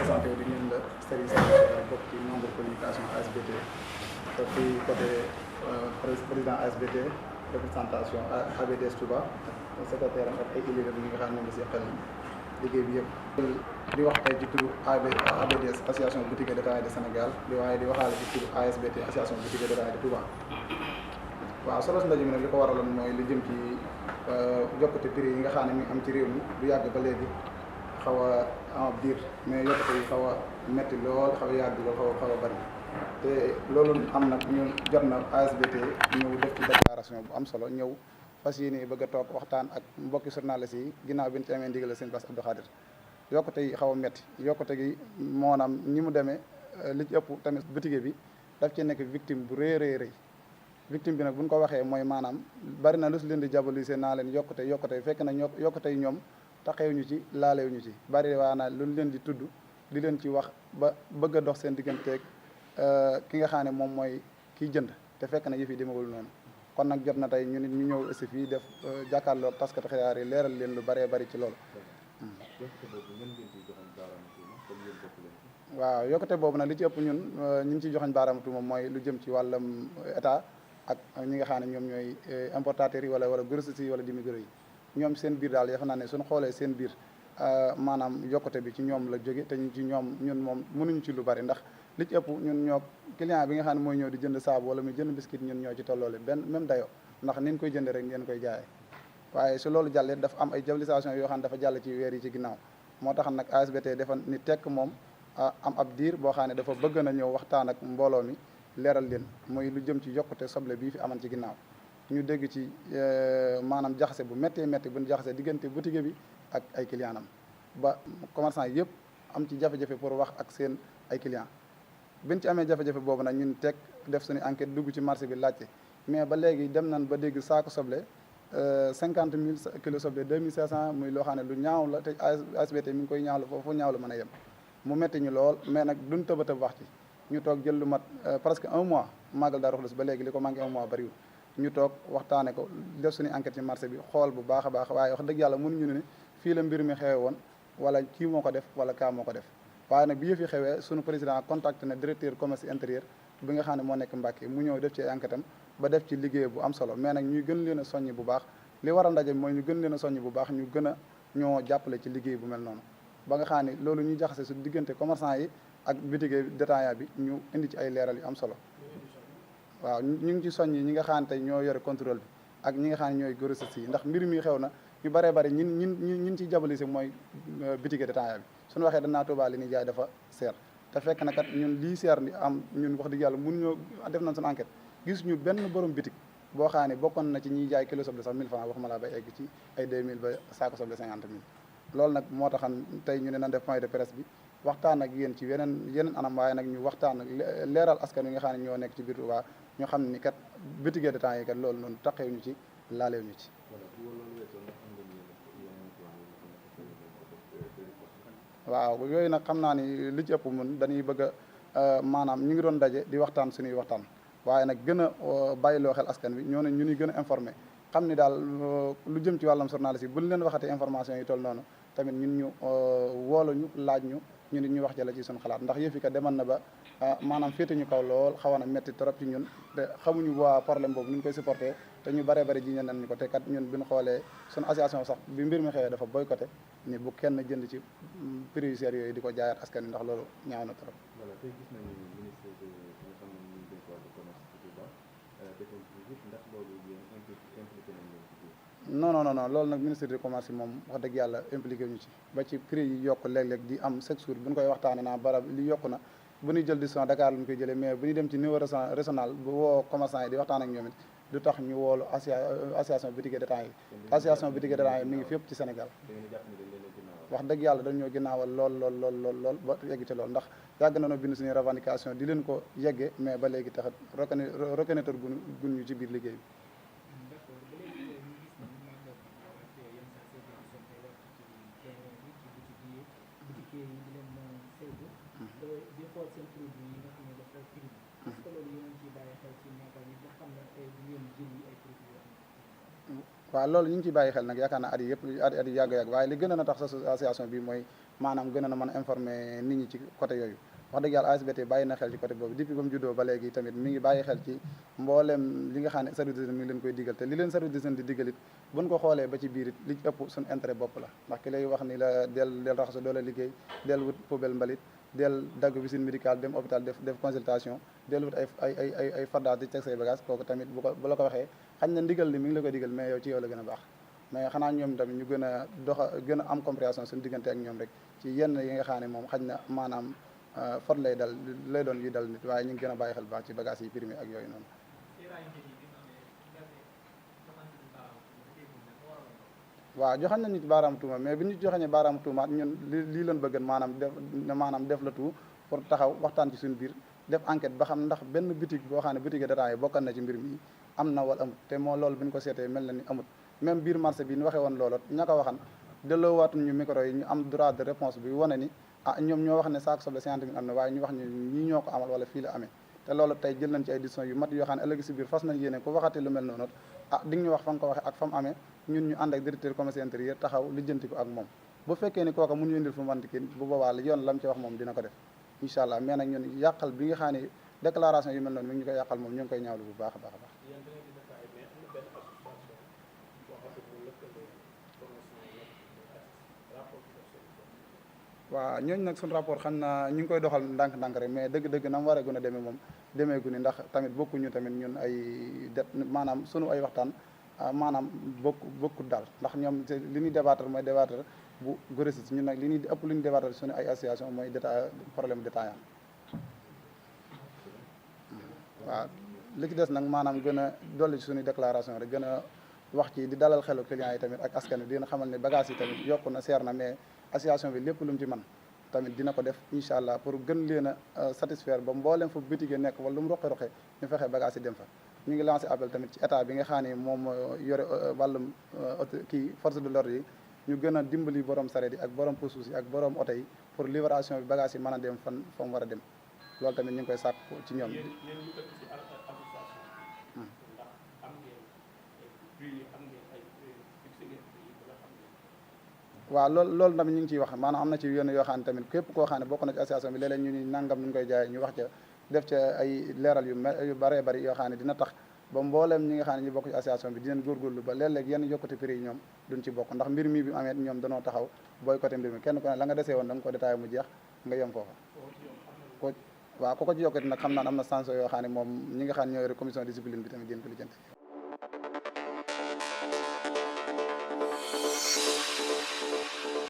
présenté wu di ñun la Serigne bokk ci membre communication ASBT ci côté président ASBT représentation ABDS Touba ak secrétaire ak ay élèves yi nga xam ne ñoo ngi seqal liggéey bi yëpp. di wax tey ci turu ABDS association boutique de détail de Sénégal di waxaale ci turu ASBT association boutique de détail de Touba. waaw solo si ndaje mi nag li ko waraloon mooy li jëm ci yokkute prix yi nga xam ne mi am ci réew mi du yàgg ba léegi xaw a am diir mais yokkute yi xaw a metti lool xaw a yàgg lool xaw a bari te loolu am nag ñu jot na ASBT ñëw def ci déclaration bu am solo ñëw fas yéene bëgg a toog waxtaan ak mbokki journalistes yi ginnaaw bi ñu ci amee ndigal sëñ Bass Abdou Khadir yokkute yi xaw a metti yokkute gi moonaam ñi mu demee li ci ëpp tamit boutique bi daf ci nekk victime bu rëy victime bi nag bu ñu ko waxee mooy maanaam bari na lu si leen di diaboliser naa leen yokkute fekk na yokkute yi ñoom taxewuñu ci laalewuñu ci bari waa na lu leen di tudd di leen ci wax ba bëgg a dox seen digganteeg ki nga xam ne moom mooy kiy jënd te fekk na yëf yi demewul noonu kon nag jot na tey ñu nit ñu ñëw aussi fii def jàkkaarloo taskati xibaar yi leeral leen lu baree bari ci loolu. waaw yokkute boobu nag li ci ëpp ñun ñu ngi ciy joxañ baaraam tuuma mooy lu jëm ci wàllam état ak ñi nga xam ne ñoom ñooy importateurs yi wala grossistes yi wala demi-gros yi ñoom seen biir daal yaakaar naa ne suñu xoolee seen biir maanaam yokkute bi ci ñoom la jóge te ci ñoom ñun moom mënuñu ci lu bari ndax li ci ëpp ñun ñoo client bi nga xam ne mooy ñëw di jënd saabu wala muy jënd biscuit ñun ñoo ci tolloole benn même dayoo ndax niñ koy jënde rek ngeen koy jaayee waaye su loolu jàllee dafa am ay diabolisation yoo xam ne dafa jàll ci weer yi ci ginnaaw moo tax nag ASBT dafa ni tekk moom am ab diir boo xam ne dafa bëgg na ñëw waxtaan ak mbooloo mi leeral leen mooy lu jëm ci yokkute soble bii fi aman ci ginnaaw ñu dégg ci maanaam jaxase bu méttee métti bu ñu jaxase diggante boutique bi ak ay clientam ba commerçant yëpp am ci jafe-jafe pour wax ak seen ay client biñ ci amee jafe-jafe boobu nag ñun teg def suñu enquête dugg ci marché bi laajte mais ba léegi dem nañ ba dégg saako soble 50 000 kilos soble 2500 muy loo xam ne lu ñaaw la te ASBT mi ngi koy ñaawlu foofu ñaaw la mën a yem mu métti ñu lool mais nag duñ tëb a tëb wax ci ñu toog jël lu mat presque un mois màggal Daaru Xudoos ba léegi li ko manqué un mois bariwul ñu toog waxtaane ko def suñu enquête ci marché bi xool bu baax a baax waaye wax dëgg yàlla mënuñu ne fii la mbir mi xewe woon wala kii moo ko def wala kaa moo ko def waaye nag bi yëf yi xewee suñu président contacté na directeur commerce intérieur bi nga xam ne moo nekk Mbàkke mu ñëw def ci enquête am ba def ci liggéey bu am solo mais nag ñuy gën leen a soññ bu baax li war a ndaje mooy ñu gën leen a soññ bu baax ñu gën a ñoo jàppale ci liggéey bu mel noonu ba nga xam ne loolu ñu jaxase su diggante commerçant yi ak boutique détaillant bi ñu indi ci ay leeral yu am solo waaw ñu ngi ci soññ ñi nga xam ne tey ñoo yore contrôle bi ak ñi nga xam ne ñooy grossistes yi ndax mbir mi xew na ñu bëree bëri ñin ciy jabalise mooy boutique détaillant bi suñu waxee danaa Tuubaa li ñuy jaay dafa seer te fekk na kat ñun lii seer ni am ñun wax dëgg yàlla mënuñoo def nañ suñu enquête gis ñu benn borom boutique boo xam ne bokkoon na ci ñiy jaay kilo soble sax 1000 francs waxuma laa bay egg ci ay 2000 ba saako soble 50 000 loolu nag moo taxan tey ñu ne nan def point de presse bi waxtaan ak yéen ci yeneen anam waaye nag ñu waxtaan ak leeral askan wi nga xam ne ñoo nekk ci biir Touba ñu xam ni kat boutique de temps yi kat loolu noonu taqeew ñu ci laaleew ñu ci waaw yooyu nag xam naa ni li ci ëpp mun dañuy bëgg a maanaam ñu ngi doon daje di waxtaan suñuy waxtaan waaye nag gën a bàyyiloo xel askan wi ñoo ne ñu ñuy gën a informé xam ni daal lu jëm ci wàllam journaliste yi buñ leen waxatee information yi toll noonu tamit ñun ñu woolu ñu laaj ñu nit ñu wax jëla ci suñu xalaat ndax yëf yi kat demal na ba maanaam féete ñu kaw lool xawoon na métti trop ci ñun te xamuñu waa problème boobu ñu koy supporté te ñu bare bari ji ñe nan ñu ko te kat ñun bi ñu xoolee suñu association sax bi mbir mi xewee dafa boycotté ni bu kenn jënd ci prix yu seer yooyu di ko jaayaat askan wi ndax loolu ñaaw na trop. voilà tey gis nañu ministre bi nga xam ne ñu ngi dénk wàllu commerce ci Touba defoon visite ndax loolu yéen impliqué nañ leen ci biir. non loolu nag ministre du commerce moom wax dëgg yàlla impliqué ñu ci ba ci prix yi yokk léeg-léeg di am chaque jour bu ñu koy waxtaanee naa barab li yokk na bu ñuy jël décision Dakar lañ koy jëlee mais bu ñuy dem ci niveau régional bu woo commerçant yi di waxtaan ak ñoom it du tax ñu woolu association boutique de détail yi association boutique de détail yi mi ngi fi yëpp ci Sénégal wax dëgg yàlla dañoo ginnaawal lool ba yegg ci lool ndax yàgg na noo bind suñuy revendication di leen ko yeggee mais ba léegi taxat reconnaître gun ñu ci biir liggéey bi waaw loolu ñu ngi ciy bàyyi xel nag yaakaar naa at yi yëpp at yi yàgg-yàgg waaye li gën a na tax association bi mooy maanaam gën a na mën a informer nit ñi ci côté yooyu wax dëgg yàlla ASBT bàyyi na xel ci côté boobu depuis ba mu juddoo ba léegi tamit mi ngi bàyyi xel ci mbooleem li nga xam ne service d'hygiène mi ngi leen koy digal te li leen service d'hygiène di digal it buñ ko xoolee ba ci biir it li ci ëpp suñu intérêt bopp la ndax ki lay wax ni la del raxasu doo la liggéey del wut poubelle mbalit del dagg visite médicale dem hôpital def consultation del wut ay fardaas di teg say bagage kooku tamit bu la ko waxee xañ na ndigal li mi ngi la koy digal mais yow ci yow la gën a baax mais xanaa ñoom tamit ñu gën a gën a am compréhension suñu diggante ak ñoom rek ci yenn yi nga xam ne moom xañ na maanaam fot lay doon yu dal nit waaye ñu ngi gën a bàyyi xel baax ci bagage yi primé ak yooyu noonu waaw joxañ nañu ci baaraamu tuuma mais bi ñu joxañee baaraamu tuuma ñun lii leen bëggan maanaam def la tout pour taxaw waxtaan ci suñu biir def enquête ba xam ndax benn boutique boo xam ne boutique détaillé yi bokkan na ci mbir mi am na wala amut te moo loolu bi ñu ko seetee mel na ni amut même biir marché bi ñu waxee woon loolu ña ko waxan delloo waatuñ ñu micro yi ñu am droit de réponse bi wane ni ñoom ñoo wax ne saako soble 50 000 am na waaye ñu wax ñu ñii ñoo ko amal wala fii la amee te loolu tey jël nañ ci ay décision yu mat yoo xam ne ëllëg si biir fas nañ yéene ku waxati lu mel noonu di nga ñu wax fa nga ko waxee ak fa mu amee ñun ñu ànd ak directeur commerce intérieur taxaw lijjanti ko ak moom bu fekkee ni kooka mun ñu indil fu mantikin bu boobaa yoon lam ci wax moom dina ko def incha allah mais nag ñun yàqal bi nga xam ne déclaration yu mel noonu mi ngi ñu koy yàqal moom ñu ngi koy ñaawlu bu baax a baax a baax waaw ñooñu nag suñu rapport xam naa ñu ngi koy doxal ndànk-ndànk rek mais dëgg-dëgg na mu waree gën a demee moom demeegu ni ndax tamit bokkuñu tamit ñun ay maanaam sunu ay waxtaan maanaam bokkut daal ndax ñoom li ñuy débattre mooy débattre bu grossiste ñun nag li ñuy ëpp lu ñu débattre suñu ay association mooy problème détaillant waaw li ci des nag maanaam gën a dolli ci suñu déclaration rek gën a wax ci di dalal xelu clients yi tamit ak askan wi dina xamal ne bagage yi tamit yokku na seer na mais association bi lépp lu mu ci man tamit dina ko def incha allah pour gën leen a satisfaire ba mboolem fu bitige nekk wala lu mu roqe-roqe ñu fexe bagage yi dem fa ñu ngi lancé appel tamit ci état bi nga xam ne moom yore wàllum kii force de l'ordre yi ñu gën a dimbali borom sareet yi ak borom pousse yi ak borom oto yi pour libération bi bagage yi mën a dem fa mu war a dem loolu tamit ñu ngi koy sàkku ci ñoom waaw loolu tamit ñu ngi ciy wax maanaam am na ci yenn yoo xam ne tamit képp koo xam ne bokk na ci association bi léeg-léeg ñu ni nangam ñu ngi koy jaay ñu wax ca def ca ay leeral yu bëree bëri yoo xam ne dina tax ba mbooleem ñi nga xam ne ñu bokk ci association bi dinañ góorgóorlu ba léeg-léeg yenn yokkute prix yi ñoom duñ ci bokk ndax mbir mi bi amee ñoom danoo taxaw boycotté mbir mi kenn ku ne la nga desee woon da nga ko détaillé mu jeex nga yem foofa waaw ko ci yokkati nag xam naan am na sanction yoo xam ne moom ñi nga xam ne ñoo yore commission discipline bi tamit dinañ ko lijjanti